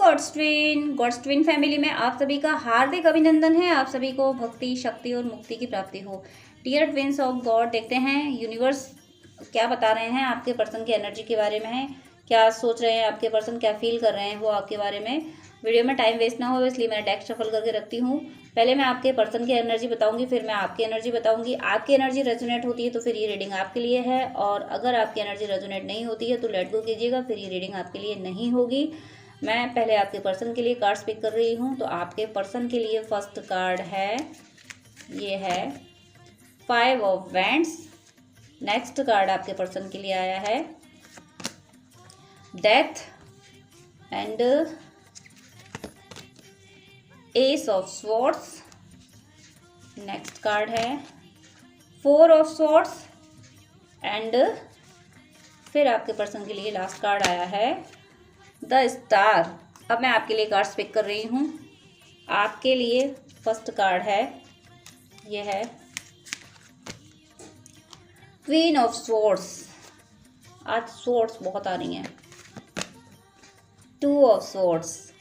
God's twin family में आप सभी का हार्दिक अभिनंदन है। आप सभी को भक्ति, शक्ति और मुक्ति की प्राप्ति हो। डियर ट्विन्स ऑफ गॉड, देखते हैं यूनिवर्स क्या बता रहे हैं आपके पर्सन की एनर्जी के बारे में है, क्या सोच रहे हैं आपके पर्सन, क्या फील कर रहे हैं वो आपके बारे में। वीडियो में टाइम वेस्ट ना हो इसलिए मैं डेक शफल करके रखती हूँ। पहले मैं आपके पर्सन की एनर्जी बताऊंगी, फिर मैं आपकी एनर्जी बताऊंगी। आपकी एनर्जी रेजोनेट होती है तो फिर ये रीडिंग आपके लिए है, और अगर आपकी एनर्जी रेजोनेट नहीं होती है तो लेट गो कीजिएगा, फिर ये रीडिंग आपके लिए नहीं होगी। मैं पहले आपके पर्सन के लिए कार्ड्स पिक कर रही हूँ। तो आपके पर्सन के लिए फर्स्ट कार्ड है, ये है 5 ऑफ वैंड्स। नेक्स्ट कार्ड आपके पर्सन के लिए आया है death and S of swords. Next card है 4 ऑफ स्वॉर्ड्स एंड फिर आपके पर्सन के लिए लास्ट कार्ड आया है द स्टार। अब मैं आपके लिए कार्ड्स पिक कर रही हूँ। आपके लिए फर्स्ट कार्ड है, ये है क्वीन ऑफ स्वॉर्ड्स। आज स्वॉर्ड्स बहुत आ रही हैं। 2 of swords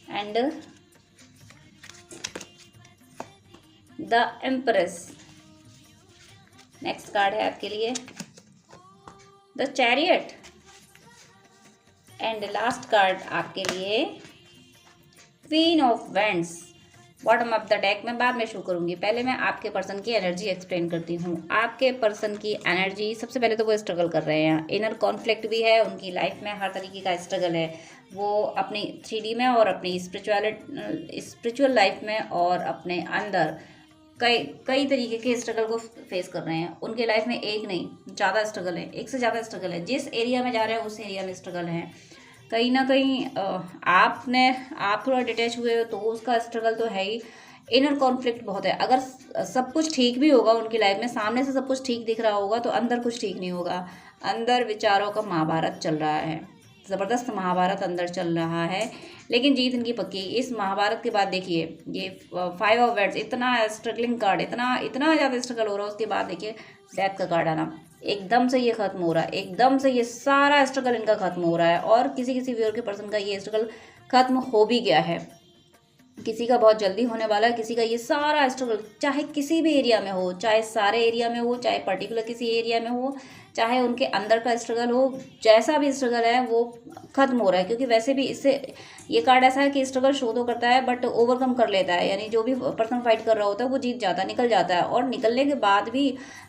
and the empress. Next card है आपके लिए the chariot and last card आपके लिए queen of wands. Bottom of the deck में बाद में शो करूंगी, पहले मैं आपके पर्सन की एनर्जी एक्सप्लेन करती हूँ। आपके पर्सन की एनर्जी, सबसे पहले तो वो स्ट्रगल कर रहे हैं, इनर कॉन्फ्लिक्ट भी है उनकी लाइफ में, हर तरीके का स्ट्रगल है। वो अपनी 3D में और अपनी स्पिरिचुअल लाइफ में और अपने अंदर कई तरीके के स्ट्रगल को फेस कर रहे हैं। उनके लाइफ में एक नहीं, ज़्यादा स्ट्रगल है, एक से ज़्यादा स्ट्रगल है। जिस एरिया में जा रहे हैं उस एरिया में स्ट्रगल है। कहीं ना कहीं आप थोड़ा डिटैच हुए हो तो उसका स्ट्रगल तो है ही। इनर कॉन्फ्लिक्ट बहुत है। अगर सब कुछ ठीक भी होगा उनकी लाइफ में, सामने से सब कुछ ठीक दिख रहा होगा तो अंदर कुछ ठीक नहीं होगा। अंदर विचारों का महाभारत चल रहा है, ज़बरदस्त महाभारत अंदर चल रहा है, लेकिन जीत इनकी पक्की। इस महाभारत के बाद देखिए ये 5 ऑफ वैंड्स, इतना स्ट्रगलिंग कार्ड, इतना ज़्यादा स्ट्रगल हो रहा है, उसके बाद देखिए डेथ का कार्ड आना। एकदम से ये खत्म हो रहा है, एकदम से ये सारा स्ट्रगल इनका खत्म हो रहा है। और किसी व्यूअर के पर्सन का ये स्ट्रगल खत्म हो भी गया है, किसी का बहुत जल्दी होने वाला है। किसी का ये सारा स्ट्रगल, चाहे किसी भी एरिया में हो, चाहे सारे एरिया में हो, चाहे पर्टिकुलर किसी एरिया में हो, चाहे उनके अंदर का स्ट्रगल हो, जैसा भी स्ट्रगल है वो खत्म हो रहा है। क्योंकि वैसे भी इससे ये कार्ड ऐसा है कि स्ट्रगल शो तो करता है बट ओवरकम कर लेता है, यानी जो भी पर्सन फाइट कर रहा होता है वो जीत जाता है, निकल जाता है। और निकलने के बाद भी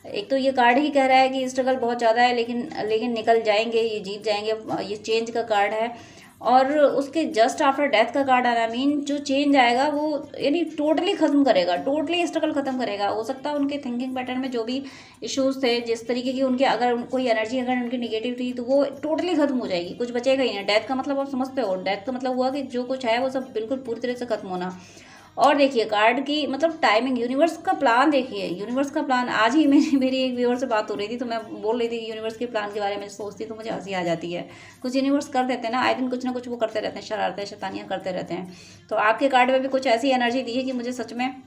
एक तो ये कार्ड ही कह रहा है कि स्ट्रगल बहुत ज़्यादा है, लेकिन निकल जाएंगे, ये जीत जाएंगे। ये चेंज का कार्ड है। और उसके जस्ट आफ्टर डेथ का कार्ड आना मीन जो चेंज आएगा वो यानी टोटली ख़त्म करेगा, टोटली स्ट्रगल ख़त्म करेगा। हो सकता है उनके थिंकिंग पैटर्न में जो भी इश्यूज थे, जिस तरीके की उनके अगर कोई एनर्जी अगर उनकी नेगेटिव थी तो वो टोटली ख़त्म हो जाएगी, कुछ बचेगा ही नहीं। डेथ का मतलब आप समझते हो, डेथ का मतलब हुआ कि जो कुछ है वो सब बिल्कुल पूरी तरह से ख़त्म होना। और देखिए कार्ड की मतलब टाइमिंग, यूनिवर्स का प्लान देखिए, यूनिवर्स का प्लान। आज ही मेरी एक व्यूअर से बात हो रही थी तो मैं बोल रही थी कि यूनिवर्स के प्लान के बारे में सोचती तो मुझे हंसी आ जाती है। कुछ यूनिवर्स कर देते हैं ना, आए दिन कुछ ना कुछ वो करते रहते हैं, शरारतें शैतानियाँ करते रहते हैं। तो आपके कार्ड में भी कुछ ऐसी एनर्जी दी है कि मुझे सच में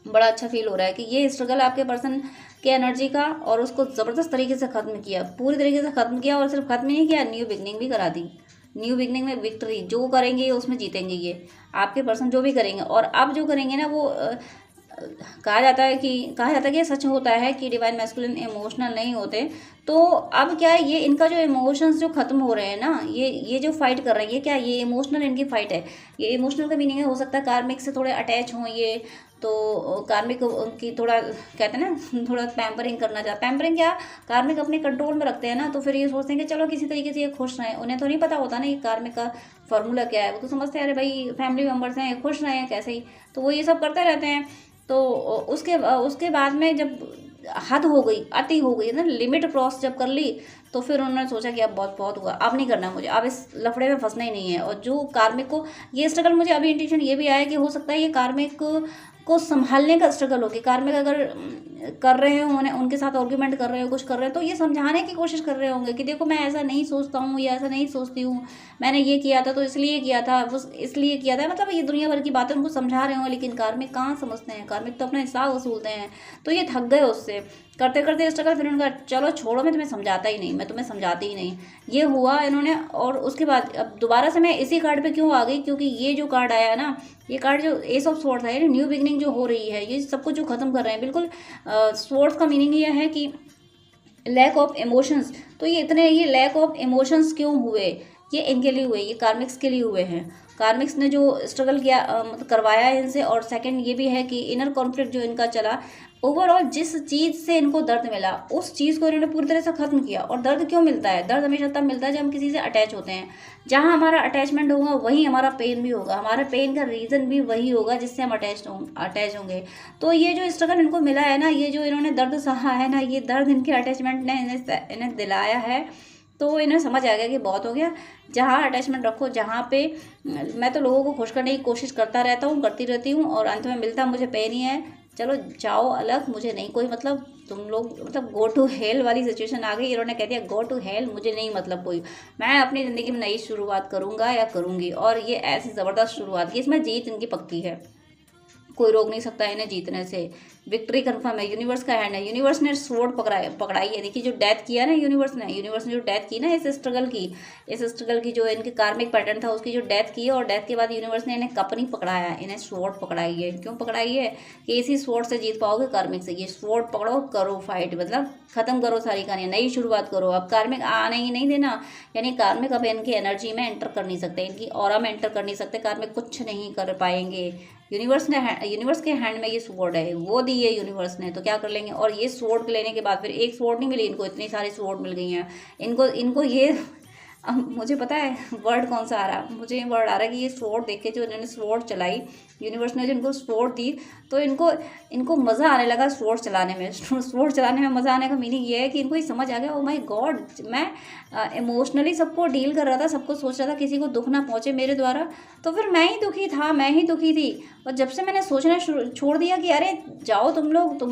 बड़ा अच्छा फील हो रहा है कि ये स्ट्रगल आपके पर्सन के एनर्जी का, और उसको ज़बरदस्त तरीके से ख़त्म किया, पूरी तरीके से ख़त्म किया। और सिर्फ ख़त्म ही नहीं किया, न्यू बिगनिंग भी करा दी। न्यू बिगनिंग में विक्ट्री, जो करेंगे उसमें जीतेंगे ये आपके पर्सन, जो भी करेंगे। और अब जो करेंगे ना वो कहा जाता है कि सच होता है कि डिवाइन मैस्कुलिन इमोशनल नहीं होते। तो अब क्या है, ये इनका जो इमोशंस जो खत्म हो रहे हैं ना, ये जो फाइट कर रहे हैं, ये क्या, ये इमोशनल इनकी फाइट है। ये इमोशनल का मीनिंग है, हो सकता है कार्मिक से थोड़े अटैच हों ये, तो कार्मिक उनकी थोड़ा कहते हैं ना थोड़ा पैम्परिंग करना चाहता, पैम्परिंग क्या, कार्मिक अपने कंट्रोल में रखते हैं ना, तो फिर ये सोचते हैं कि चलो किसी तरीके से ये खुश रहें। उन्हें तो नहीं पता होता ना ये कार्मिक का फॉर्मूला क्या है, वो तो समझते हैं अरे भाई फैमिली मेम्बर्स हैं, खुश रहें कैसे ही, तो वो ये सब करते रहते हैं। तो उसके बाद में जब हद हो गई, अति हो गई ना, लिमिट क्रॉस जब कर ली, तो फिर उन्होंने सोचा कि अब बहुत हुआ, अब नहीं करना मुझे, अब इस लफड़े में फंसना ही नहीं है। और जो कार्मिक को ये स्ट्रगल, मुझे अभी इंट्यूशन ये भी आया कि हो सकता है ये कार्मिक को संभालने का स्ट्रगल होगी। कार्मिक अगर कर रहे हो, उन्हें उनके साथ आर्ग्यूमेंट कर रहे हो, कुछ कर रहे हो, तो ये समझाने की कोशिश कर रहे होंगे कि देखो मैं ऐसा नहीं सोचता हूँ या ऐसा नहीं सोचती हूँ, मैंने ये किया था तो इसलिए किया था, वो इसलिए किया था, मतलब ये दुनिया भर की बातें उनको समझा रहे होंगे। लेकिन कार्मिक कहाँ समझते हैं, कार्मिक तो अपना हिसाब वसूलते हैं। तो ये थक गए उससे, करते करते स्ट्रगल, फिर उनका चलो छोड़ो, मैं तुम्हें समझाता ही नहीं, मैं तुम्हें समझाती ही नहीं, ये हुआ इन्होंने। और उसके बाद अब दोबारा से मैं इसी कार्ड पे क्यों आ गई, क्योंकि ये जो कार्ड आया ना, ये कार्ड जो एस ऑफ स्वॉर्ड्स है, न्यू बिगनिंग जो हो रही है, ये सब कुछ जो खत्म कर रहे हैं बिल्कुल। स्वॉर्ड्स का मीनिंग ये है कि लैक ऑफ इमोशंस। तो ये लैक ऑफ इमोशंस क्यों हुए, ये इनके लिए हुए, ये कार्मिक्स के लिए हुए हैं। कार्मिक्स ने जो स्ट्रगल किया, मतलब करवाया है इनसे। और सेकंड ये भी है कि इनर कॉन्फ्लिक्ट जो इनका चला, ओवरऑल जिस चीज़ से इनको दर्द मिला, उस चीज़ को इन्होंने पूरी तरह से ख़त्म किया। और दर्द क्यों मिलता है, दर्द हमेशा तब मिलता है जब हम किसी से अटैच होते हैं। जहाँ हमारा अटैचमेंट होगा वहीं हमारा पेन भी होगा, हमारा पेन का रीज़न भी वही होगा जिससे हम अटैच होंगे। तो ये जो स्ट्रगल इनको मिला है ना, ये जो इन्होंने दर्द सहा है ना, ये दर्द इनके अटैचमेंट ने इन्हें दिलाया है। तो इन्हें समझ आ गया कि बहुत हो गया, जहाँ अटैचमेंट रखो, जहाँ पे मैं तो लोगों को खुश करने की कोशिश करता रहता हूँ, करती रहती हूँ, और अंत में मिलता मुझे पेन ही है। चलो जाओ अलग, मुझे नहीं कोई मतलब, तुम लोग मतलब गो टू हेल वाली सिचुएशन आ गई। इन्होंने कह दिया गो टू हेल, मुझे नहीं मतलब कोई, मैं अपनी ज़िंदगी में नई शुरुआत करूँगा या करूँगी। और ये ऐसी ज़बरदस्त शुरुआत की, इसमें जीत इनकी पक्की है, कोई रोक नहीं सकता इन्हें जीतने से। विक्ट्री कंफर्म है, यूनिवर्स का हैंड है, यूनिवर्स ने स्वॉर्ड पकड़ाई है। देखिए जो डेथ किया ना यूनिवर्स ने जो डेथ की ना इस स्ट्रगल की जो इनके कार्मिक पैटर्न था, उसकी जो डेथ की है, और डेथ के बाद यूनिवर्स ने इन्हें कप नहीं पकड़ाया, इन्हें स्वॉर्ड पकड़ाई है। क्यों पकड़ाई है कि इसी स्वॉर्ड से जीत पाओगे कार्मिक से। ये स्वॉर्ड पकड़ो, करो फाइट, मतलब खत्म करो सारी कहानियाँ, नई शुरुआत करो। अब कार्मिक आने ही नहीं देना, यानी कार्मिक अब इनकी एनर्जी में एंटर कर नहीं सकते, इनकी ऑरा में एंटर कर नहीं सकते, कार्मिक कुछ नहीं कर पाएंगे। यूनिवर्स के हैंड में ये स्वॉर्ड है, वो दी है यूनिवर्स ने, तो क्या कर लेंगे। और ये स्वॉर्ड लेने के बाद फिर एक स्वॉर्ड नहीं मिली इनको, इतनी सारी स्वॉर्ड मिल गई हैं इनको ये। अब मुझे पता है वर्ड कौन सा आ रहा, मुझे ये वर्ड आ रहा है कि ये स्वॉर्ड देख के जो इन्होंने स्वॉर्ड चलाई, यूनिवर्स ने जो इनको स्वॉर्ड दी, तो इनको मज़ा आने लगा स्वॉर्ड चलाने में। स्वॉर्ड चलाने में मज़ा आने का मीनिंग ये है कि इनको ये समझ आ गया, ओ माय गॉड, मैं इमोशनली सबको डील कर रहा था, सबको सोच रहा था किसी को दुख ना पहुँचे मेरे द्वारा, तो फिर मैं ही दुखी था, मैं ही दुखी थी। और जब से मैंने सोचना छोड़ दिया कि अरे जाओ तुम लोग,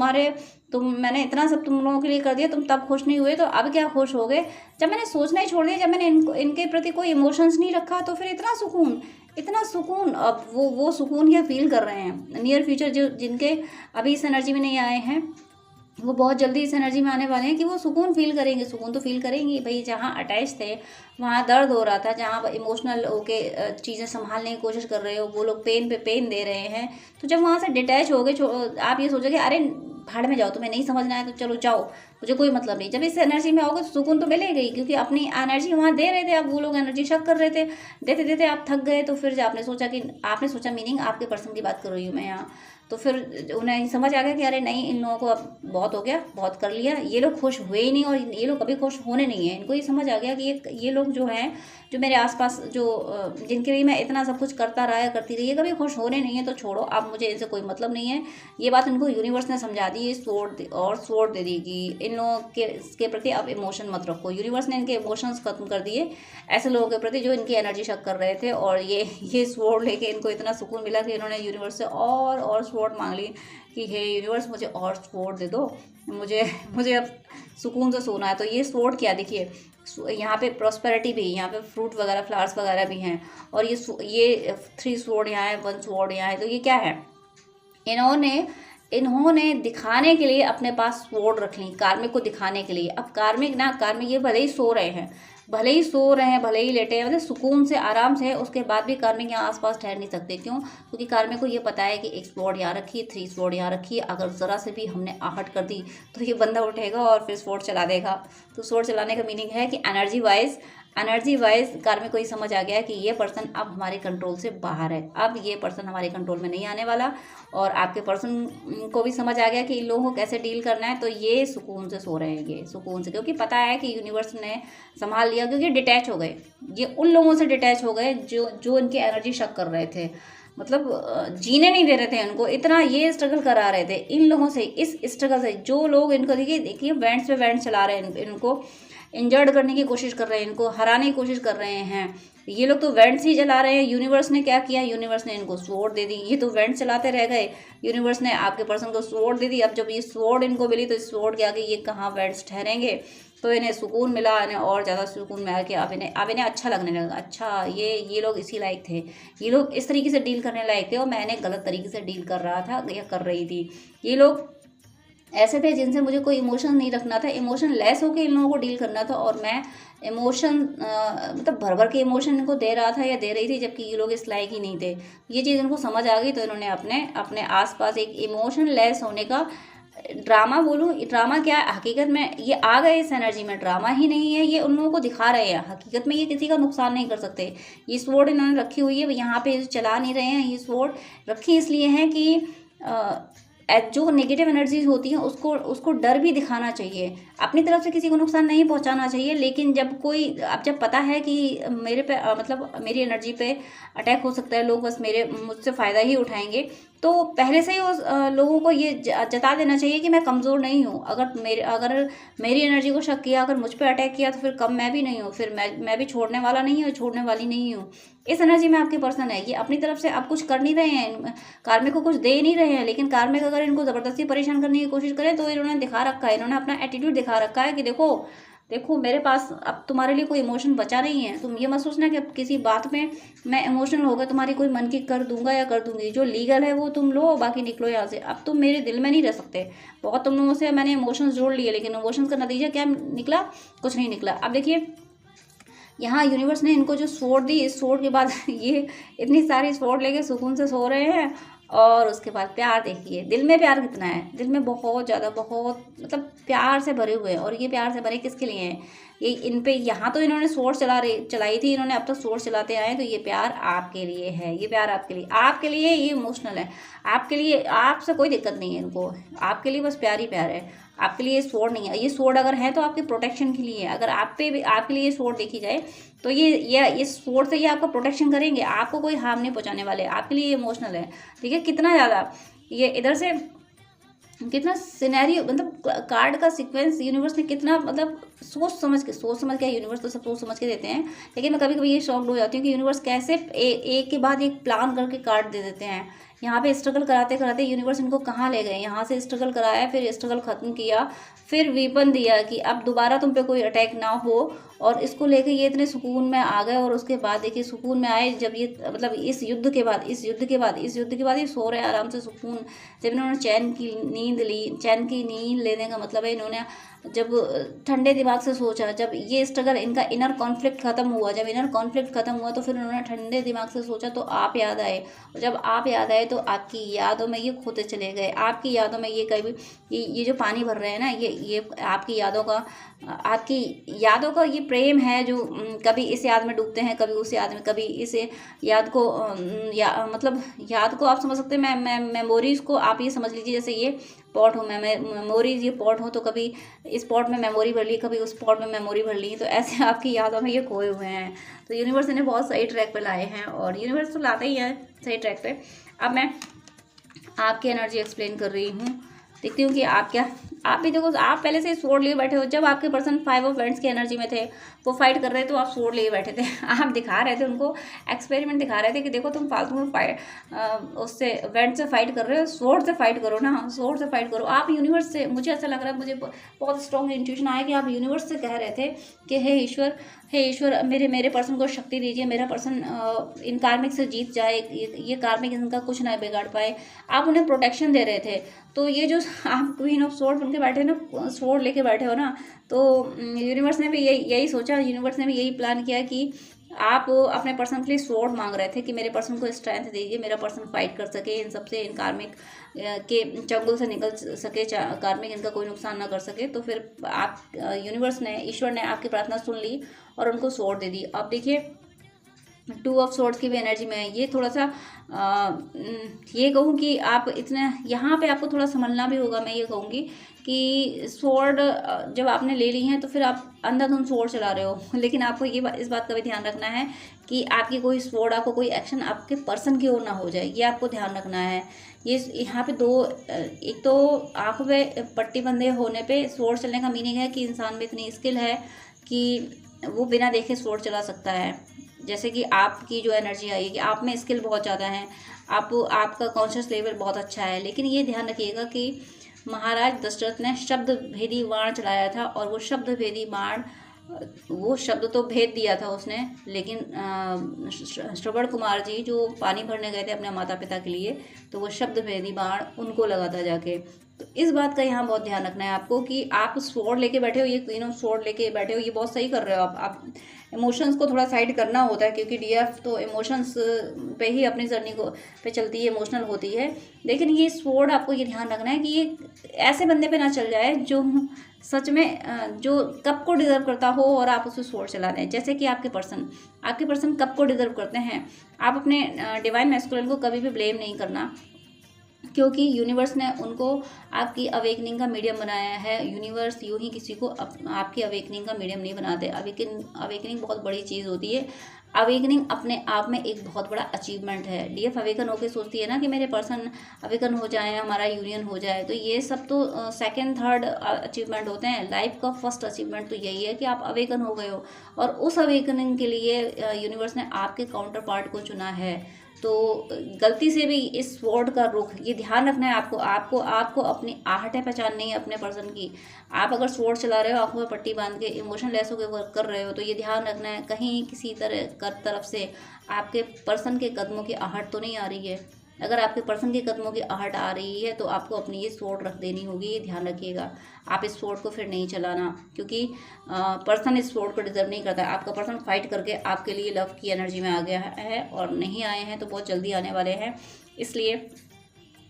मैंने इतना सब तुम लोगों के लिए कर दिया, तुम तब खुश नहीं हुए, तो अब क्या खुश हो गए। जब मैंने सोचना ही छोड़ दिया, जब मैंने इनके प्रति कोई इमोशंस नहीं रखा, तो फिर इतना सुकून। अब वो सुकून क्या फील कर रहे हैं। नियर फ्यूचर जो जिनके अभी इस एनर्जी में नहीं आए हैं, वो बहुत जल्दी इस एनर्जी में आने वाले हैं कि वो सुकून फील करेंगे। सुकून तो फील करेंगे भाई, जहाँ अटैच थे वहाँ दर्द हो रहा था, जहाँ इमोशनल होके चीज़ें संभालने की कोशिश कर रहे हो, वो लोग पेन पे पेन दे रहे हैं। तो जब वहाँ से डिटैच हो गए, आप ये सोचोगे अरे भाड़ में जाओ, तुम्हें नहीं समझना है तो चलो जाओ, मुझे कोई मतलब नहीं। जब इस एनर्जी में आओगे तो सुकून तो मिलेगा ही, क्योंकि अपनी एनर्जी वहाँ दे रहे थे, अब वो लोग एनर्जी शक कर रहे थे, देते देते आप थक गए। तो फिर आपने सोचा मीनिंग आपके पर्सन की बात कर रही हूँ मैं यहाँ, तो फिर उन्हें समझ आ गया कि अरे नहीं, इन लोगों को अब बहुत हो गया, बहुत कर लिया, ये लोग खुश हुए ही नहीं, और ये लोग कभी खुश होने नहीं है। इनको ये समझ आ गया कि ये लोग जो हैं, जो मेरे आसपास जिनके लिए मैं इतना सब कुछ करता रहा है, करती रही है, कभी खुश होने नहीं है, तो छोड़ो, अब मुझे इनसे कोई मतलब नहीं है। ये बात इनको यूनिवर्स ने समझा दी, ये स्वॉर्ड दे दी कि इन लोगों के प्रति अब इमोशन मत रखो। यूनिवर्स ने इनके इमोशंस खत्म कर दिए ऐसे लोगों के प्रति जो इनकी एनर्जी शक कर रहे थे। और ये स्वॉर्ड लेके इनको इतना सुकून मिला कि इन्होंने यूनिवर्स से और स्वॉर्ड मांग ली कि हे यूनिवर्स, मुझे और स्वॉर्ड दे दो, मुझे अब सुकून से सोना है। तो ये स्वॉर्ड क्या, देखिए यहाँ पे प्रॉस्पेरिटी भी, यहाँ पे फ्रूट वगैरह, फ्लावर्स वगैरह भी हैं, और ये 3 स्वॉर्ड यहाँ है, 1 स्वॉर्ड यहाँ है। तो ये क्या है, इन्होंने दिखाने के लिए अपने पास स्वॉर्ड रख ली, कार्मिक को दिखाने के लिए। अब कार्मिक ये भले ही सो रहे हैं, भले ही लेटे हैं, मतलब सुकून से आराम से है, उसके बाद भी कार्मिक यहाँ आसपास ठहर नहीं सकते। क्यों, क्योंकि कार्मिक को ये पता है कि एक स्वॉर्ड यहाँ रखी, 3 स्वॉर्ड यहाँ रखी, अगर ज़रा से भी हमने आहट कर दी तो ये बंदा उठेगा और फिर स्वॉर्ड चला देगा। तो स्वॉर्ड चलाने का मीनिंग है कि एनर्जी वाइज कार्मिक को ही समझ आ गया कि ये पर्सन अब हमारे कंट्रोल से बाहर है, अब ये पर्सन हमारे कंट्रोल में नहीं आने वाला। और आपके पर्सन को भी समझ आ गया कि इन लोगों को कैसे डील करना है। तो ये सुकून से सो रहे हैं, ये सुकून से, क्योंकि पता है कि यूनिवर्स ने संभाल लिया, क्योंकि डिटैच हो गए, ये उन लोगों से डिटैच हो गए जो इनकी एनर्जी शक कर रहे थे, मतलब जीने नहीं दे रहे थे उनको, इतना ये स्ट्रगल करा रहे थे इन लोगों से। इस स्ट्रगल से जो लोग इनको देखिए वेंट्स पे वेंट्स चला रहे हैं, इनको इंजर्ड करने की कोशिश कर रहे हैं, इनको हराने की कोशिश कर रहे हैं, ये लोग तो वेंट्स ही चला रहे हैं। यूनिवर्स ने क्या किया, यूनिवर्स ने इनको स्वॉर्ड दे दी, ये तो वेंट्स चलाते रह गए, यूनिवर्स ने आपके पर्सन को स्वॉर्ड दे दी। अब जब ये स्वॉर्ड इनको मिली तो इस स्वॉर्ड के आगे ये कहाँ वेंट्स ठहरेंगे। तो इन्हें सुकून मिला, इन्हें और ज़्यादा सुकून में आके अब इन्हें अच्छा लगने लगा। अच्छा ये लोग इसी लायक थे, ये लोग इस तरीके से डील करने लायक थे, और मैंने गलत तरीके से डील कर रहा था या कर रही थी। ये लोग ऐसे थे जिनसे मुझे कोई इमोशन नहीं रखना था, इमोशन लेस होकर इन लोगों को डील करना था, और मैं इमोशन मतलब भर भर के इमोशन इनको दे रहा था या दे रही थी, जबकि ये लोग इस लायक ही नहीं थे। ये चीज़ इनको समझ आ गई, तो इन्होंने अपने अपने आसपास एक इमोशन लेस होने का ड्रामा बोलूँ, ड्रामा क्या है हकीकत में, ये आ गए इस एनर्जी में, ड्रामा ही नहीं है, ये उन लोगों को दिखा रहे हैं, हकीकत में ये किसी का नुकसान नहीं कर सकते। ये स्वॉर्ड इन्होंने रखी हुई है, यहाँ पे चला नहीं रहे हैं, ये स्वॉर्ड रखी इसलिए है कि जो नेगेटिव एनर्जीज होती हैं उसको उसको डर भी दिखाना चाहिए, अपनी तरफ से किसी को नुकसान नहीं पहुंचाना चाहिए। लेकिन जब कोई, अब जब पता है कि मेरे पे मतलब मेरी एनर्जी पे अटैक हो सकता है, लोग बस मुझसे फ़ायदा ही उठाएंगे, तो पहले से ही उस लोगों को ये जता देना चाहिए कि मैं कमज़ोर नहीं हूँ। अगर मेरी एनर्जी को शक किया, अगर मुझ पर अटैक किया, तो फिर कम मैं भी नहीं हूँ, फिर मैं भी छोड़ने वाला नहीं हूँ, छोड़ने वाली नहीं हूँ। इस एनर्जी में आपके पर्सन है, ये अपनी तरफ से अब कुछ कर नहीं रहे हैं, कार्मिक को कुछ दे नहीं रहे हैं, लेकिन कार्मिक अगर इनको ज़बरदस्ती परेशान करने की कोशिश करें तो इन्होंने दिखा रखा है, इन्होंने अपना एटीट्यूड दिखा रखा है कि देखो देखो मेरे पास अब तुम्हारे लिए कोई इमोशन बचा नहीं है। तुम ये मत सोचना कि अब किसी बात में मैं इमोशनल होकर तुम्हारी कोई मन की कर दूंगा या कर दूंगी, जो लीगल है वो तुम लो, बाकी निकलो यहाँ से, अब तुम मेरे दिल में नहीं रह सकते। बहुत तुम लोगों से मैंने इमोशंस जोड़ लिए, लेकिन इमोशंस का नतीजा क्या निकला, कुछ नहीं निकला। अब देखिए यहाँ यूनिवर्स ने इनको जो स्वॉर्ड दी, इस स्वॉर्ड के बाद ये इतनी सारी स्वॉर्ड लेके सुकून से सो रहे हैं। और उसके बाद प्यार देखिए, दिल में प्यार कितना है, दिल में बहुत ज़्यादा, बहुत मतलब प्यार से भरे हुए हैं। और ये प्यार से भरे किसके लिए हैं, ये इन पे यहाँ तो इन्होंने स्वॉर्ड चलाई थी इन्होंने, अब तक स्वॉर्ड चलाते आए, तो ये प्यार आपके लिए है, ये प्यार आपके लिए ये इमोशनल है, आपके लिए, आपसे कोई दिक्कत नहीं है इनको, आपके लिए बस प्यार ही प्यार है, आपके लिए स्वॉर्ड नहीं है। ये स्वॉर्ड अगर है तो आपके प्रोटेक्शन के लिए है, अगर आप पे भी आपके लिए स्वॉर्ड देखी जाए तो ये इस स्वॉर्ड से ये आपका प्रोटेक्शन करेंगे, आपको कोई हार्म नहीं पहुंचाने वाले, आपके लिए इमोशनल है। ठीक है, कितना ज़्यादा ये इधर से कितना सिनेरियो, मतलब कार्ड का सीक्वेंस यूनिवर्स ने कितना मतलब सोच समझ के, यूनिवर्स तो सब सोच समझ के देते हैं, लेकिन मैं कभी कभी ये शॉक्ड हो जाती हूँ कि यूनिवर्स कैसे एक के बाद एक प्लान करके कार्ड दे देते हैं। यहाँ पे स्ट्रगल कराते कराते यूनिवर्स इनको कहाँ ले गए, यहाँ से स्ट्रगल कराया, फिर स्ट्रगल ख़त्म किया, फिर वीपन दिया कि अब दोबारा तुम पे कोई अटैक ना हो, और इसको लेके ये इतने सुकून में आ गए। और उसके बाद देखिए सुकून में आए जब ये मतलब इस युद्ध के बाद ये सो रहे हैं आराम से सुकून, जब इन्होंने चैन की नींद ली। चैन की नींद लेने का मतलब है इन्होंने जब ठंडे दिमाग से सोचा, जब ये स्ट्रगल इनका इनर कॉन्फ्लिक्ट खत्म हुआ, तो फिर उन्होंने ठंडे दिमाग से सोचा, तो आप याद आए, और जब आप याद आए तो आपकी यादों में ये खोते चले गए, आपकी यादों में ये कभी ये जो पानी भर रहे हैं ना, ये आपकी यादों का ये प्रेम है, जो कभी इस याद में डूबते हैं, कभी उस याद में, कभी इस याद को मतलब याद को आप समझ सकते हैं, मैं मेमोरीज को आप ये समझ लीजिए जैसे ये पॉट हो, मेमोरीज ये पॉट हो, तो कभी इस पॉट में मेमोरी भर ली, कभी उस पॉट में मेमोरी भर ली, तो ऐसे आपकी यादों में ये खोए हुए हैं। तो यूनिवर्स इन्हें बहुत सही ट्रैक पे लाए हैं, और यूनिवर्स तो लाता ही है सही ट्रैक पे। अब मैं आपकी एनर्जी एक्सप्लेन कर रही हूँ, देखती हूँ कि आप भी देखो, आप पहले से स्वॉर्ड लिए बैठे हो। जब आपके पर्सन 5 ऑफ वैंड्स की एनर्जी में थे, वो फाइट कर रहे थे, तो आप स्वॉर्ड लिए बैठे थे। आप दिखा रहे थे उनको, एक्सपेरिमेंट दिखा रहे थे कि देखो तुम फालतू में उससे वैंड से फाइट कर रहे हो, स्वॉर्ड से फाइट करो ना, स्वॉर्ड से फाइट करो। आप यूनिवर्स से, मुझे ऐसा लग रहा है, मुझे बहुत स्ट्रॉन्ग इंट्यूशन आया कि आप यूनिवर्स से कह रहे थे कि हे ईश्वर मेरे पर्सन को शक्ति दीजिए, मेरा पर्सन इन कार्मिक से जीत जाए, ये कार्मिक इनका कुछ ना बिगाड़ पाए। आप उन्हें प्रोटेक्शन दे रहे थे। तो ये जो आप क्वीन ऑफ स्वॉर्ड बन के बैठे ना, स्वॉर्ड लेके बैठे हो ना, तो यूनिवर्स ने भी यही सोचा, यूनिवर्स ने भी यही प्लान किया कि आप अपने पर्सन के लिए स्वॉर्ड मांग रहे थे कि मेरे पर्सन को स्ट्रेंथ दीजिए, मेरा पर्सन फाइट कर सके इन सबसे, इन कार्मिक के चंगुल से निकल सके, कार्मिक इनका कोई नुकसान ना कर सके। तो फिर आप यूनिवर्स ने, ईश्वर ने आपकी प्रार्थना सुन ली और उनको स्वॉर्ड दे दी। अब देखिए 2 ऑफ स्वॉर्ड्स की भी एनर्जी में है। ये थोड़ा सा ये कहूँ कि आप इतना यहाँ पे आपको थोड़ा संभलना भी होगा। मैं ये कहूँगी कि स्वॉर्ड जब आपने ले ली हैं तो फिर आप अंधाधुंध स्वॉर्ड चला रहे हो, लेकिन आपको इस बात का भी ध्यान रखना है कि आपकी कोई स्वॉर्ड, आपको कोई एक्शन आपके पर्सन की ओर ना हो जाए, ये आपको ध्यान रखना है। ये यहाँ पे एक तो आँखों पे पट्टी बंधे होने पे स्वॉर्ड चलने का मीनिंग है कि इंसान में इतनी स्किल है कि वो बिना देखे स्वॉर्ड चला सकता है। जैसे कि आपकी जो एनर्जी आई है कि आप में स्किल बहुत ज़्यादा है, आपका कॉन्शियस लेवल बहुत अच्छा है, लेकिन ये ध्यान रखिएगा कि महाराज दशरथ ने शब्द भेदी बाण चलाया था, और वो शब्द भेदी बाण, वो शब्द तो भेद दिया था उसने, लेकिन श्रवण कुमार जी जो पानी भरने गए थे अपने माता पिता के लिए, तो वो शब्द भेदी बाण उनको लगा था जाके। तो इस बात का यहाँ बहुत ध्यान रखना है आपको कि आप स्वॉर्ड लेके बैठे हो, ये क्वीन ऑफ स्वॉर्ड लेके बैठे हो, ये बहुत सही कर रहे हो आप इमोशंस को थोड़ा साइड करना होता है, क्योंकि डीएफ तो इमोशंस पे ही अपनी जर्नी को पे चलती है, इमोशनल होती है। लेकिन ये स्वॉर्ड आपको ये ध्यान रखना है कि ये ऐसे बंदे पे ना चल जाए जो सच में जो कप को डिजर्व करता हो और आप उससे स्वॉर्ड चला रहे हैं। जैसे कि आपके पर्सन कप को डिजर्व करते हैं। आप अपने डिवाइन मैस्कुलिन को कभी भी ब्लेम नहीं करना, क्योंकि यूनिवर्स ने उनको आपकी अवेकनिंग का मीडियम बनाया है। यूनिवर्स यूं ही किसी को आपकी अवेकनिंग का मीडियम नहीं बनाते। अवेकनिंग बहुत बड़ी चीज़ होती है। अवेकनिंग अपने आप में एक बहुत बड़ा अचीवमेंट है। डीएफ अवेकन होकर सोचती है ना कि मेरे पर्सन अवेकन हो जाए, हमारा यूनियन हो जाए, तो ये सब तो सेकंड थर्ड अचीवमेंट होते हैं। लाइफ का फर्स्ट अचीवमेंट तो यही है कि आप अवेकन हो गए हो, और उस अवेकनिंग के लिए यूनिवर्स ने आपके काउंटर पार्ट को चुना है। तो गलती से भी इस स्वॉर्ड का रुख, ये ध्यान रखना है आपको अपनी आहटें पहचाननी है अपने पर्सन की। आप अगर स्वॉर्ड चला रहे हो, आंखों में पट्टी बांध के इमोशन लेस होकर वर्क कर रहे हो, तो ये ध्यान रखना है कहीं किसी तरफ से आपके पर्सन के कदमों की आहट तो नहीं आ रही है। अगर आपके पर्सन के कदमों की आहट आ रही है तो आपको अपनी ये स्वॉर्ड रख देनी होगी, ये ध्यान रखिएगा। आप इस स्वॉर्ड को फिर नहीं चलाना, क्योंकि पर्सन इस स्वॉर्ड को डिजर्व नहीं करता है। आपका पर्सन फाइट करके आपके लिए लव की एनर्जी में आ गया है, और नहीं आए हैं तो बहुत जल्दी आने वाले हैं। इसलिए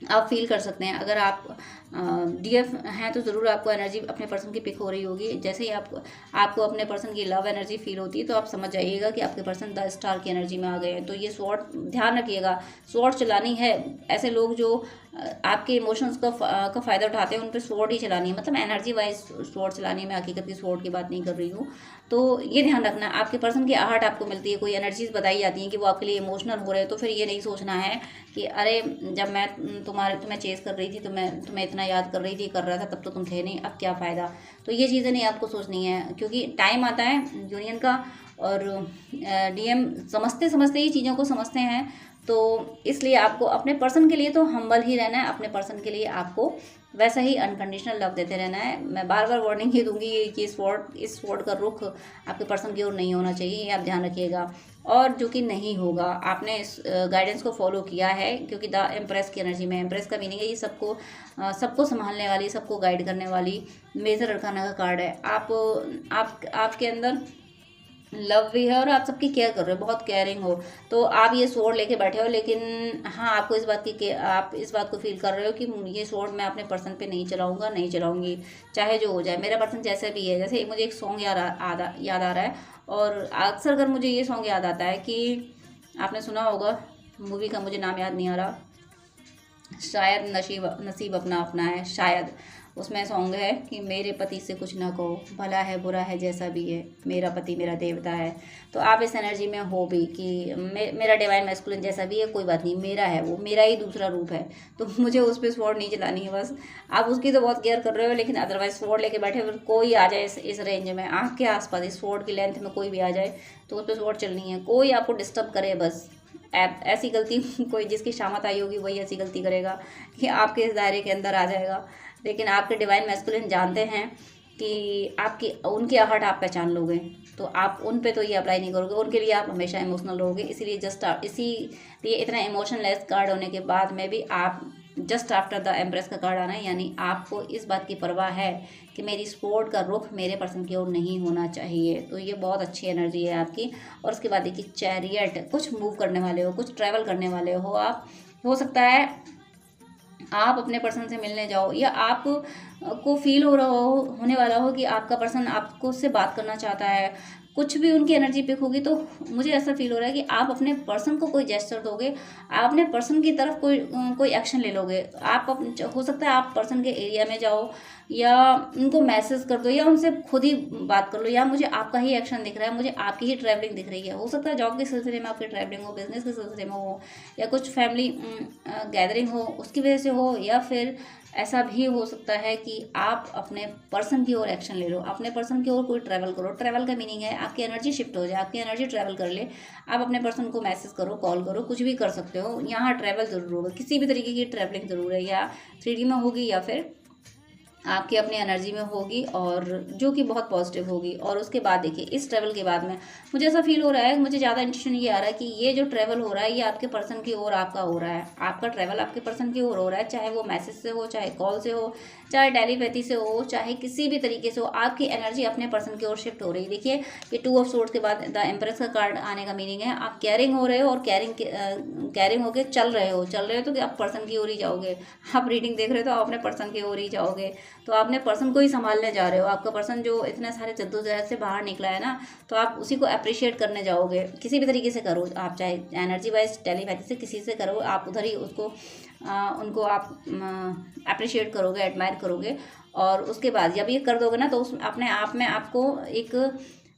आप फील कर सकते हैं। अगर आप डीएफ हैं तो ज़रूर आपको एनर्जी अपने पर्सन की पिक हो रही होगी। जैसे ही आपको अपने पर्सन की लव एनर्जी फील होती है तो आप समझ जाइएगा कि आपके पर्सन द स्टार की एनर्जी में आ गए हैं। तो ये स्वॉर्ड ध्यान रखिएगा, स्वॉर्ड चलानी है। ऐसे लोग जो आपके इमोशंस का फ़ायदा उठाते हैं, उन पर स्वॉर्ड ही चलानी है, मतलब एनर्जी वाइज स्वॉर्ड चलानी है। मैं हकीकत की स्वॉर्ड की बात नहीं कर रही हूँ। तो ये ध्यान रखना, आपके पर्सन की आहट आपको मिलती है, कोई एनर्जीज बताई जाती हैं कि वो आपके लिए इमोशनल हो रहे हैं, तो फिर ये नहीं सोचना है कि अरे जब मैं तुम्हें चेस कर रही थी तो मैं तुम्हें इतना याद कर रही थी, कर रहा था, तब तो तुम थे नहीं, अब क्या फ़ायदा। तो ये चीज़ें नहीं आपको सोचनी है, क्योंकि टाइम आता है यूनियन का, और डीएम समझते ही चीज़ों को समझते हैं। तो इसलिए आपको अपने पर्सन के लिए तो हम्बल ही रहना है, अपने पर्सन के लिए आपको वैसा ही अनकंडीशनल लव देते रहना है। मैं बार बार वार्निंग ही दूंगी कि इस स्वॉर्ड का रुख आपके पर्सन की ओर नहीं होना चाहिए, ये आप ध्यान रखिएगा। और जो कि नहीं होगा, आपने इस गाइडेंस को फॉलो किया है, क्योंकि द एम्प्रेस की एनर्जी में, एम्प्रेस का मीनिंग है ये सबको संभालने वाली, सबको गाइड करने वाली मेजर अरकाना का कार्ड है। आपके अंदर लव भी है और आप सबकी केयर कर रहे हो, बहुत केयरिंग हो। तो आप ये स्वॉर्ड लेके बैठे हो, लेकिन हाँ आपको आप इस बात को फील कर रहे हो कि ये स्वॉर्ड मैं अपने पर्सन पे नहीं चलाऊंगा, नहीं चलाऊंगी, चाहे जो हो जाए, मेरा पर्सन जैसे भी है। जैसे मुझे एक सॉन्ग याद आ रहा है, और अक्सर अगर मुझे ये सॉन्ग याद आता है कि आपने सुना होगा, मूवी का मुझे नाम याद नहीं आ रहा, शायद नसीब अपना अपना है शायद। उसमें सॉन्ग है कि मेरे पति से कुछ ना कहो, भला है बुरा है जैसा भी है, मेरा पति मेरा देवता है। तो आप इस एनर्जी में हो भी कि मेरा डिवाइन मैस्कुलिन जैसा भी है, कोई बात नहीं, मेरा है, वो मेरा ही दूसरा रूप है, तो मुझे उस पर स्वॉर्ड नहीं चलानी है। बस आप उसकी तो बहुत केयर कर रहे हो, लेकिन अदरवाइज स्वॉर्ड लेके बैठे हुए कोई आ जाए इस रेंज में, आँख के आसपास इस स्वॉर्ड की लेंथ में कोई भी आ जाए तो उस पर स्वॉर्ड चलनी है। कोई आपको डिस्टर्ब करे, बस ऐसी गलती कोई जिसकी शामत आई होगी वही ऐसी गलती करेगा कि आपके इस दायरे के अंदर आ जाएगा। लेकिन आपके डिवाइन मैस्कुलिन जानते हैं कि उनकी आहट आप पहचान लोगे, तो आप उन पे तो ये अप्लाई नहीं करोगे, उनके लिए आप हमेशा इमोशनल रहोगे। इसीलिए इतना इमोशनलेस कार्ड होने के बाद में भी आप जस्ट आफ्टर द एम्प्रेस का कार्ड आना है, यानी आपको इस बात की परवाह है कि मेरी स्वॉर्ड का रुख मेरे पर्सन की ओर नहीं होना चाहिए। तो ये बहुत अच्छी एनर्जी है आपकी। और उसके बाद देखिए चैरियट, कुछ मूव करने वाले हो, कुछ ट्रैवल करने वाले हो आप। हो सकता है आप अपने पर्सन से मिलने जाओ, या आप को फील होने वाला हो कि आपका पर्सन आपको से बात करना चाहता है, कुछ भी उनकी एनर्जी पिक होगी। तो मुझे ऐसा फील हो रहा है कि आप अपने पर्सन को कोई जेस्चर दोगे, आप अपने पर्सन की तरफ कोई एक्शन ले लोगे। हो सकता है आप पर्सन के एरिया में जाओ, या उनको मैसेज कर दो, या उनसे खुद ही बात कर लो, या मुझे आपका ही एक्शन दिख रहा है, मुझे आपकी ही ट्रैवलिंग दिख रही है। हो सकता है जॉब के सिलसिले में आपकी ट्रैवलिंग हो, बिजनेस के सिलसिले में हो, या कुछ फैमिली गैदरिंग हो उसकी वजह से हो, या फिर ऐसा भी हो सकता है कि आप अपने पर्सन की ओर एक्शन ले लो, अपने पर्सन की ओर कोई ट्रैवल करो। ट्रैवल का मीनिंग है आपकी एनर्जी शिफ्ट हो जाए, आपकी एनर्जी ट्रैवल कर ले। आप अपने पर्सन को मैसेज करो, कॉल करो, कुछ भी कर सकते हो। यहाँ ट्रैवल ज़रूर होगा, किसी भी तरीके की ट्रैवलिंग ज़रूर है, या 3D में होगी या फिर आपकी अपनी एनर्जी में होगी और जो कि बहुत पॉजिटिव होगी। और उसके बाद देखिए इस ट्रैवल के बाद में मुझे ऐसा फील हो रहा है, मुझे ज़्यादा इंट्यूशन ये आ रहा है कि ये जो ट्रैवल हो रहा है ये आपके पर्सन की ओर आपका हो रहा है। आपका ट्रैवल आपके पर्सन की ओर हो रहा है, चाहे वो मैसेज से हो, चाहे कॉल से हो, चाहे टेलीपैथी से हो, चाहे किसी भी तरीके से हो, आपकी एनर्जी अपने पर्सन की ओर शिफ्ट हो रही है। देखिए ये 2 ऑफ सोर्ड्स के बाद द एम्प्रेस का कार्ड आने का मीनिंग है आप केयरिंग हो रहे हो और कैरिंग होके चल रहे हो तो कि आप पर्सन की ओर ही जाओगे। आप रीडिंग देख रहे हो तो आप अपने पर्सन की ओर ही जाओगे, तो आप अपने पर्सन को ही संभालने जा रहे हो। आपका पर्सन जो इतने सारे जद्दोजहद से बाहर निकला है ना, तो आप उसी को अप्रिशिएट करने जाओगे। किसी भी तरीके से करो आप, चाहे एनर्जी वाइज टेलीपैथी से किसी से करो, आप उधर ही उसको उनको आप अप्रिशिएट करोगे, एडमायर करोगे। और उसके बाद जब ये कर दोगे ना, तो उस अपने आप में आपको एक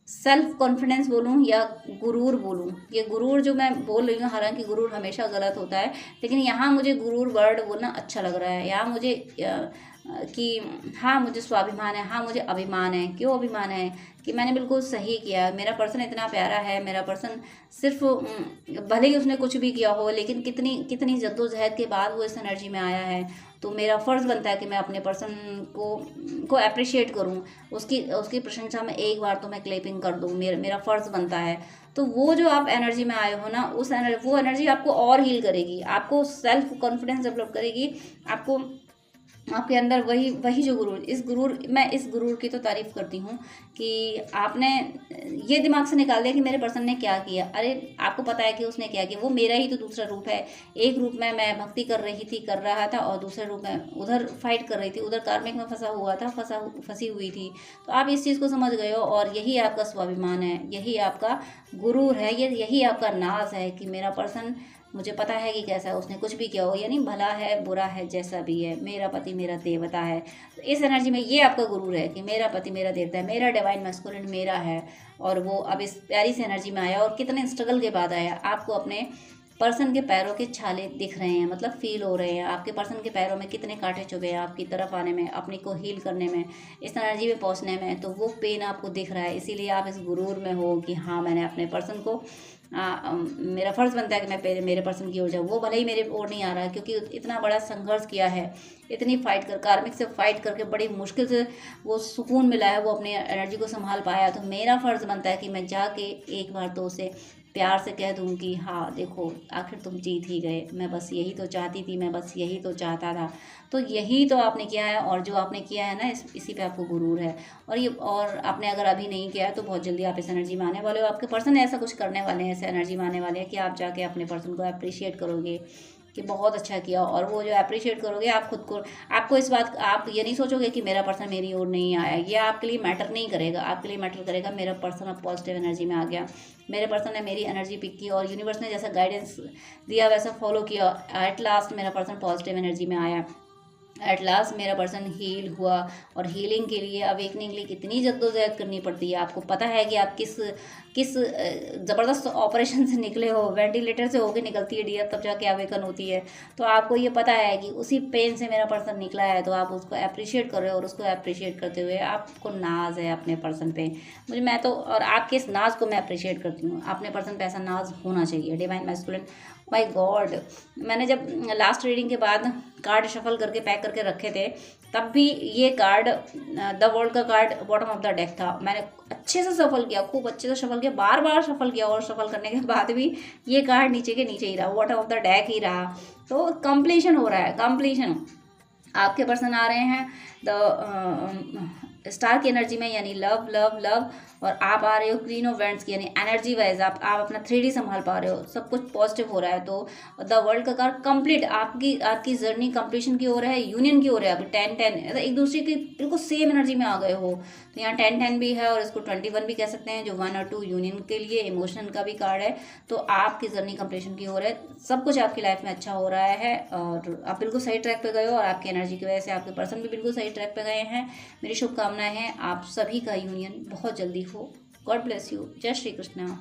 सेल्फ कॉन्फिडेंस बोलूँ या गुरूर बोलूँ, ये गुरूर जो मैं बोल रही हूँ, हालांकि गुरूर हमेशा गलत होता है, लेकिन यहाँ मुझे गुरूर वर्ड बोलना अच्छा लग रहा है। यहाँ मुझे कि हाँ मुझे स्वाभिमान है, हाँ मुझे अभिमान है। क्यों अभिमान है? कि मैंने बिल्कुल सही किया, मेरा पर्सन इतना प्यारा है। मेरा पर्सन सिर्फ भले ही उसने कुछ भी किया हो, लेकिन कितनी कितनी जद्दोजहद के बाद वो इस एनर्जी में आया है, तो मेरा फ़र्ज़ बनता है कि मैं अपने पर्सन को अप्रिशिएट करूं, उसकी उसकी प्रशंसा में एक बार तो मैं क्लैपिंग कर दूं, मेरा फ़र्ज़ बनता है। तो वो जो आप एनर्जी में आए हो ना, वो एनर्जी आपको और हील करेगी, आपको सेल्फ कॉन्फिडेंस डेवलप करेगी, आपको आपके अंदर वही जो मैं इस गुरूर की तो तारीफ़ करती हूँ कि आपने ये दिमाग से निकाल दिया कि मेरे पर्सन ने क्या किया। अरे आपको पता है कि उसने क्या किया, वो मेरा ही तो दूसरा रूप है। एक रूप में मैं भक्ति कर रहा था, और दूसरे रूप में उधर फाइट कर रही थी, उधर कार्मिक में फंसी हुई थी। तो आप इस चीज़ को समझ गए हो, और यही आपका स्वाभिमान है, यही आपका गुरूर है, यही आपका नाज है कि मेरा पर्सन, मुझे पता है कि कैसा है, उसने कुछ भी किया हो, यानी भला है बुरा है जैसा भी है, मेरा पति मेरा देवता है। तो इस एनर्जी में ये आपका गुरूर है कि मेरा पति मेरा देवता है, मेरा डिवाइन मैस्कुलिन मेरा है। और वो अब इस प्यारी सी एनर्जी में आया, और कितने स्ट्रगल के बाद आया। आपको अपने पर्सन के पैरों के छाले दिख रहे हैं, मतलब फील हो रहे हैं, आपके पर्सन के पैरों में कितने कांटे चुभे हैं आपकी तरफ आने में, अपने को हील करने में, इस एनर्जी में पहुंचने में। तो वो पेन आपको दिख रहा है, इसीलिए आप इस गुरूर में हो कि हाँ मैंने अपने पर्सन को मेरा फ़र्ज़ बनता है कि मैं मेरे पर्सन की ओर जाऊँ। वो भले ही मेरे ओर नहीं आ रहा है, क्योंकि इतना बड़ा संघर्ष किया है, इतनी फाइट कार्मिक से फाइट करके बड़ी मुश्किल से वो सुकून मिला है, वो अपनी एनर्जी को संभाल पाया। तो मेरा फ़र्ज़ बनता है कि मैं जाके एक बार तो उसे प्यार से कह दूँ कि हाँ देखो आखिर तुम जीत ही गए, मैं बस यही तो चाहती थी, मैं बस यही तो चाहता था। तो यही तो आपने किया है, और जो आपने किया है ना इसी पे आपको गुरूर है। और आपने अगर अभी नहीं किया है तो बहुत जल्दी आप इस एनर्जी में आने वाले हो। आपके पर्सन ऐसा कुछ करने वाले हैं, ऐसे एनर्जी में आने वाले हैं कि आप जाके अपने पर्सन को अप्रिशिएट करोगे कि बहुत अच्छा किया। और वो जो अप्रिशिएट करोगे, आप खुद को, आपको इस बात, आप ये नहीं सोचोगे कि मेरा पर्सन मेरी ओर नहीं आया। ये आपके लिए मैटर नहीं करेगा, आपके लिए मैटर करेगा मेरा पर्सन अब पॉजिटिव एनर्जी में आ गया, मेरे पर्सन ने मेरी एनर्जी पिक की, और यूनिवर्स ने जैसा गाइडेंस दिया वैसा फॉलो किया। एट लास्ट मेरा पर्सन पॉजिटिव एनर्जी में आया, एट लास्ट मेरा पर्सन हील हुआ। और हीलिंग के लिए, अवेकनिंग के लिए कितनी जद्दोजहद करनी पड़ती है। आपको पता है कि आप किस ज़बरदस्त ऑपरेशन से निकले हो, वेंटिलेटर से होकर निकलती है डियर, तब जाके अवेकन होती है। तो आपको ये पता है कि उसी पेन से मेरा पर्सन निकला है, तो आप उसको अप्रिशिएट कर रहे हो, और उसको अप्रिशिएट करते हुए आपको नाज है अपने पर्सन पे। मैं तो, और आपके इस नाज को मैं अप्रिशिएट करती हूँ। अपने पर्सन पे ऐसा नाज होना चाहिए। डिवाइन मैस्कुलिन, माय गॉड, मैंने जब लास्ट रीडिंग के बाद कार्ड शफल करके पैक करके रखे थे, तब भी ये कार्ड द वर्ल्ड का card bottom of the deck था। मैंने अच्छे से सफल किया, खूब अच्छे से सफल किया, बार बार सफल किया, और सफल करने के बाद भी ये कार्ड नीचे के नीचे ही रहा, बॉटम ऑफ द डेक ही रहा। तो कंप्लीशन हो रहा है, कंप्लीशन। आपके पर्सन आ रहे हैं द स्टार की एनर्जी में, यानी लव लव लव, और आप आ रहे हो क्वीन ऑफ वैंड्स की, यानी एनर्जी वाइज आप अपना 3D संभाल पा रहे हो, सब कुछ पॉजिटिव हो रहा है। तो द वर्ल्ड का कार्ड कंप्लीट, आपकी जर्नी कंप्लीशन की ओर है, यूनियन की ओर है। अभी 10-10 एक दूसरे की बिल्कुल सेम एनर्जी में आ गए हो। तो यहाँ 10-10 भी है, और इसको 21 भी कह सकते हैं, जो 1 और 2 यूनियन के लिए इमोशनल का भी कार्ड है। तो आपकी जर्नी कंप्लीशन की ओर है, सब कुछ आपकी लाइफ में अच्छा हो रहा है, और आप बिल्कुल सही ट्रैक पे गए हो, और आपकी एनर्जी की वजह से आपके पर्सन भी बिल्कुल सही ट्रैक पे गए हैं। मेरी शुभकामनाएं हैं आप सभी का यूनियन बहुत जल्दी हो। God bless you. जय श्री कृष्णा।